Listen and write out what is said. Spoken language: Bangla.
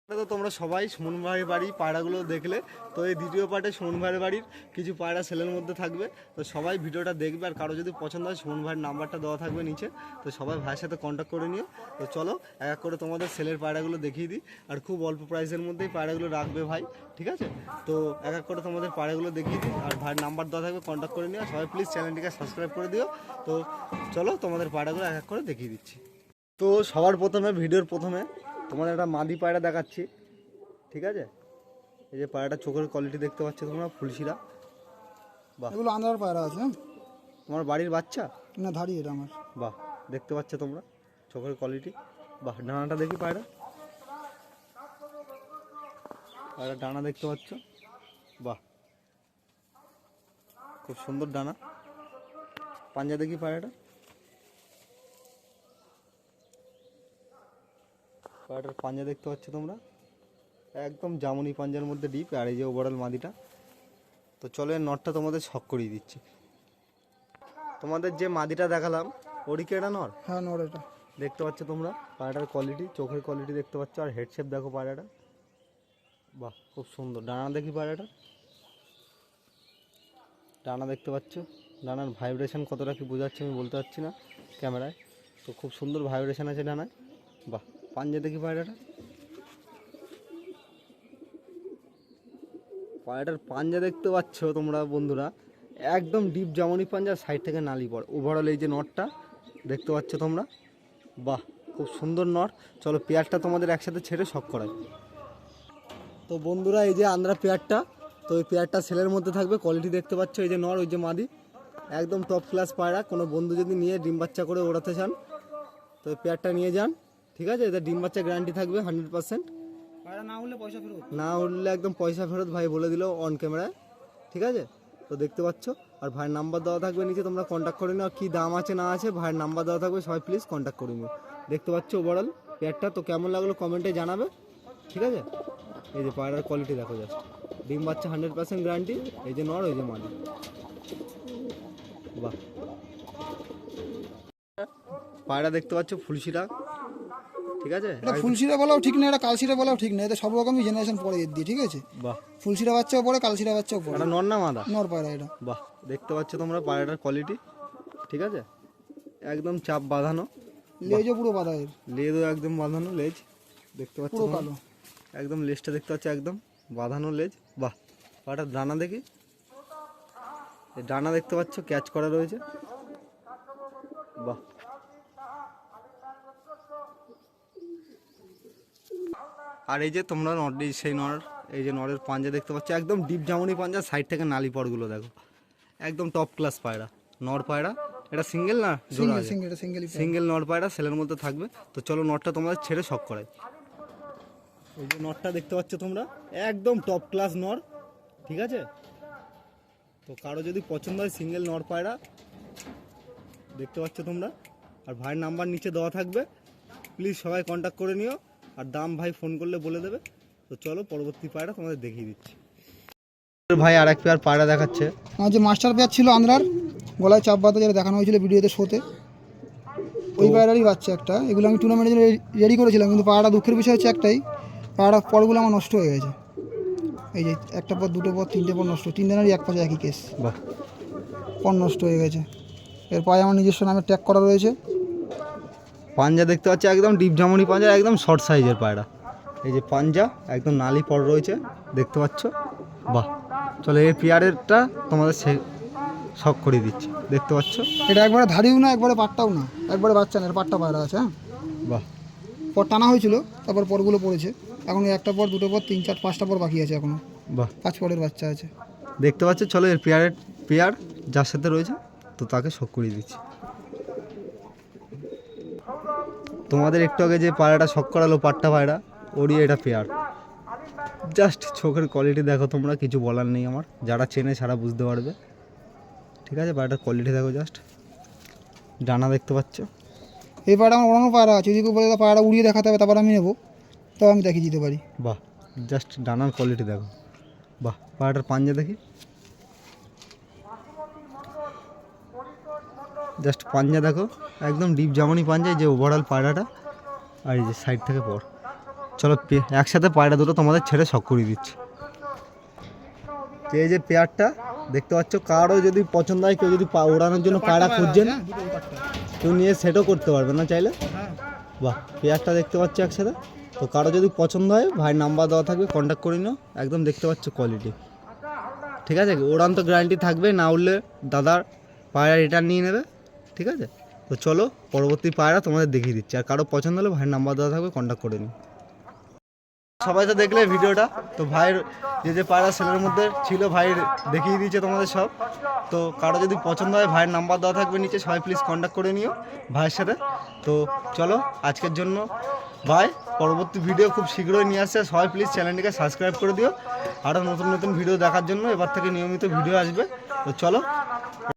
তো তোমরা সবাই সুমন ভাইয়ের বাড়ি পায়রাগুলো দেখলে। তো এই দ্বিতীয় পার্টে সুমন ভাইয়ের বাড়ির কিছু পায়রা সেলের মধ্যে থাকবে। তো সবাই ভিডিওটা দেখবে, আর কারো যদি পছন্দ হয় সুমন ভাইয়ের নাম্বারটা দেওয়া থাকবে নিচে। তো সবাই ভাইয়ের সাথে কন্ট্যাক্ট করে নিও। তো চলো এক এক করে তোমাদের সেলের পায়রাগুলো দেখিয়ে দিই। আর খুব অল্প প্রাইসের মধ্যেই পায়রাগুলো রাখবে ভাই, ঠিক আছে? তো এক এক করে তোমাদের পায়রাগুলো দেখিয়ে দিই, আর ভাইয়ের নাম্বার দেওয়া থাকবে, কন্ট্যাক্ট করে নিও। সবাই প্লিজ চ্যানেলটিকে সাবস্ক্রাইব করে দিও। তো চলো তোমাদের পায়রাগুলো এক এক করে দেখিয়ে দিচ্ছি। তো সবার প্রথমে ভিডিওর প্রথমে তোমাদের একটা মাদি পায়রা দেখাচ্ছি, ঠিক আছে? এই যে পায়রাটা চোখের কোয়ালিটি দেখতে পাচ্ছ তোমরা, ফুলশিরা। বাহ, এগুলো আন্ধ্রার পায়রা আছে। তোমার বাড়ির বাচ্চা না, ধাড়ি এটা আমার। বাহ, দেখতে পাচ্ছ তোমরা চোখের কোয়ালিটি। বাহ, ডানাটা দেখি পায়রা, পায়রা ডানা দেখতে পাচ্ছ। বাহ, খুব সুন্দর ডানা। পাঞ্জা দেখি পায়রাটা, পায়রাটার পাঞ্জা দেখতে পাচ্ছ তোমরা, একদম জামুনি পাঞ্জার মধ্যে ডিপ। আর এই যে ওভারঅল মাদিটা। তো চলো এর নটটা তোমাদের শক করিয়ে দিচ্ছি। তোমাদের যে মাদিটা দেখালাম ওরই কি এটা নর? হ্যাঁ, নর এটা। দেখতে পাচ্ছ তোমরা পায়রাটার কোয়ালিটি, চোখের কোয়ালিটি দেখতে পাচ্ছ। আর হেড শেপ দেখো পায়রাটা, বাহ খুব সুন্দর। ডানা দেখি পায়রাটা, ডানা দেখতে পাচ্ছ। ডানার ভাইব্রেশন কতটা কি বোঝাচ্ছে আমি বলতে পারছি না ক্যামেরায়। তো খুব সুন্দর ভাইব্রেশন আছে ডানায়। বাহ, পাঞ্জা দেখি পায়রাটা, পায়রাটার পাঞ্জা দেখতে পাচ্ছ তোমরা বন্ধুরা, একদম ডিপ জামনি পাঞ্জা, সাইড থেকে নালি পড়। ওভারঅল এই যে নটটা দেখতে পাচ্ছ তোমরা, বাহ খুব সুন্দর নট। চলো পেয়ারটা তোমাদের একসাথে ছেড়ে শক করাই। তো বন্ধুরা এই যে আন্ধ্রা পেয়ারটা, তো এই পেয়ারটা সেলের মধ্যে থাকবে। কোয়ালিটি দেখতে পাচ্ছ, এই যে নর, ওই যে মাদি, একদম টপ ক্লাস পায়রা। কোনো বন্ধু যদি নিয়ে ডিম বাচ্চা করে ওড়াতে চান তো এই পেয়ারটা নিয়ে যান, ঠিক আছে? এদের ডিম বাচ্চা গ্যারান্টি থাকবে 100%। পায়রা না হলে পয়সা ফেরত। না উঠলে একদম পয়সা ফেরত, ভাই বলে দিল অন ক্যামেরায়, ঠিক আছে? তো দেখতে পাচ্ছ, আর ভাইয়ের নাম্বার দেওয়া থাকবে নিচে, তোমরা কন্ট্যাক্ট করে নিও। আর কী দাম আছে না আছে ভাইয়ের নাম্বার দেওয়া থাকবে, সবাই প্লিজ কন্ট্যাক্ট করে নিও। দেখতে পাচ্ছ ওভারঅল পেয়ারটা। তো কেমন লাগলো কমেন্টে জানাবে, ঠিক আছে? এই যে পায়রার কোয়ালিটি দেখো জাস্ট, ডিম বাচ্চা 100% গ্যারান্টি। এই যে নর, ওই যে মাদি, বাহ। পায়রা দেখতে পাচ্ছ ফুলশিরা, ঠিক আছে? এটা ফুলশিরা বলাও ঠিক না, এটা কালশিরা বলাও ঠিক না। এটা সব রকমই জেনারেশন পড়ে এর দিয়ে, ঠিক আছে? বাহ, ফুলশিরা বাচ্চাও পড়ে, কালশিরা বাচ্চাও পড়ে। এটা নর না মাদা? নর পায়রা এটা। বাহ, দেখতে পাচ্ছ তোমরা পায়রাটার কোয়ালিটি, ঠিক আছে? একদম চাপ বাঁধানো, লেজও পুরো বাঁধা এর, লেজও একদম বাঁধানো লেজ দেখতে পাচ্ছ পুরো তোমরা। কালো। একদম লেজটা দেখতে পাচ্ছ, একদম বাঁধানো লেজ। বাহ, পায়রাটার ডানা দেখি, এই ডানা দেখতে পাচ্ছ ক্যাচ করা রয়েছে, বাহ। আর এই যে তোমরা নর, সেই নর, এই যে নরের পাঞ্জা দেখতে পাচ্ছ, একদম ডিপ জামনি পাঞ্জা, সাইড থেকে নালি পরগুলো দেখো, একদম টপ ক্লাস পায়রা, নর পায়রা। এটা সিঙ্গেল না জোড়া? সিঙ্গেল নর পায়রা সেলের মধ্যে থাকবে। তো চলো নটটা তোমাদের ছেড়ে শক করাই। এই যে নটটা দেখতে পাচ্ছ তোমরা, একদম টপ ক্লাস নর, ঠিক আছে? তো কারো যদি পছন্দ হয় সিঙ্গেল নর পায়রা, দেখতে পাচ্ছ তোমরা। আর ভাইয়ের নাম্বার নিচে দেওয়া থাকবে, প্লিজ সবাই কন্ট্যাক্ট করে নিও। আর দাম ভাই ফোন করলে বলে দেবে। তো চলো পরবর্তী পায়রা তোমাদের দেখিয়ে দিচ্ছি। ভাই আর এক পেয়ার পায়রা দেখাচ্ছে। আমার যে মাস্টার পেয়ার ছিল আন্ধ্রার, গলায় চাপ বাঁধা, যেটা দেখানো হয়েছিল ভিডিওতে, শোতে, ওই পায়রারই বাচ্চা একটা। এগুলো আমি টুর্নামেন্টের জন্য রেডি করেছিলাম, কিন্তু পায়রাটা দুঃখের বিষয় হচ্ছে একটাই, পায়রাটা পরগুলো আমার নষ্ট হয়ে গেছে। এই যে একটা পর, দুটো পর, তিনটে পর নষ্ট, তিনজনেরই এক পাশে একই কেস, বাহ, পর নষ্ট হয়ে গেছে। এর পায়ে আমার নিজস্ব নামে ট্যাগ করা রয়েছে। পাঞ্জা দেখতে পাচ্ছি, একদম ডিপ জামনি পাঞ্জা, একদম শর্ট সাইজের পায়রা। এই যে পাঞ্জা, একদম নালি পর রয়েছে, দেখতে পাচ্ছ। বাহ, চলো এই পেয়ারেরটা তোমাদের শক করে দিচ্ছি, দেখতে পাচ্ছ। এটা একবারে ধাড়িও না, একবারে পাটটাও না, একবারে বাচ্চা না, এর পাটটা পায়রা আছে। হ্যাঁ, বাহ, পর টানা হয়েছিল, তারপর পরগুলো পড়েছে। এখন একটা পর, দুটো পর, তিন, চার, পাঁচটা পর বাকি আছে এখনো। বাহ, 5 পরের বাচ্চা আছে, দেখতে পাচ্ছ। চলো এর পেয়ার যার সাথে রয়েছে তো তাকে শক করিয়ে দিচ্ছি। তোমাদের একটু আগে যে পায়রাটা শক করালো পাট্টা পায়রা, ওরই এটা পেয়ার। জাস্ট চোখের কোয়ালিটি দেখো তোমরা, কিছু বলার নেই আমার, যারা চেনে সারা বুঝতে পারবে, ঠিক আছে? পায়রাটার কোয়ালিটি দেখো জাস্ট, ডানা দেখতে পাচ্ছ। এই পায়রা আমার অন্য পায়রা আছে, যদি কেউ বলে পায়রা উড়িয়ে দেখাতে হবে, তারপর আমি নেবো, তাও আমি দেখিয়ে দিতে পারি। বাহ, জাস্ট ডানার কোয়ালিটি দেখো, বাহ। পায়রাটার পাঞ্জা দেখি, জাস্ট পাঞ্জা দেখো, একদম ডিপ জামনি পাঞ্জায় যে ওভারঅল পায়রাটা। আর এই যে সাইড থেকে পর, চলো একসাথে পায়রা দুটো তোমাদের ছেড়ে শখ করিয়ে দিচ্ছি। তো এই যে পেয়ারটা দেখতে পাচ্ছ, কারো যদি পছন্দ হয়, কেউ যদি ওড়ানোর জন্য পায়রা খুঁজছেন কেউ নিয়ে সেটও করতে পারবে না চাইলে। বাহ, পেয়ারটা দেখতে পাচ্ছ একসাথে। তো কারো যদি পছন্দ হয় ভাইয়ের নাম্বার দেওয়া থাকবে, কন্ট্যাক্ট করে নিও। একদম দেখতে পাচ্ছ কোয়ালিটি, ঠিক আছে। ওড়ান তো গ্যারান্টি থাকবে, না উঠলে দাদার পায়রা রিটার্ন নিয়ে নেবে, ঠিক আছে। তো চলো পরবর্তী পায়রা তোমাদের দেখিয়ে দিচ্ছি। আর কারো পছন্দ হলে ভাইয়ের নাম্বার দেওয়া থাকবে, কন্ট্যাক্ট করে নিও। সবাই তো দেখলে ভিডিওটা, তো ভাইয়ের যে পায়রা সেলের মধ্যে ছিল ভাই দেখিয়ে দিয়েছে তোমাদের সব। তো কারো যদি পছন্দ হয় ভাইয়ের নাম্বার দেওয়া থাকবে নিচে, সবাই প্লিজ কন্ট্যাক্ট করে নিও ভাইয়ের সাথে। তো চলো আজকের জন্য ভাই, পরবর্তী ভিডিও খুব শীঘ্রই নিয়ে আসছে। সবাই প্লিজ চ্যানেলটিকে সাবস্ক্রাইব করে দিও। আরও নতুন নতুন ভিডিও দেখার জন্য এবার থেকে নিয়মিত ভিডিও আসবে। তো চলো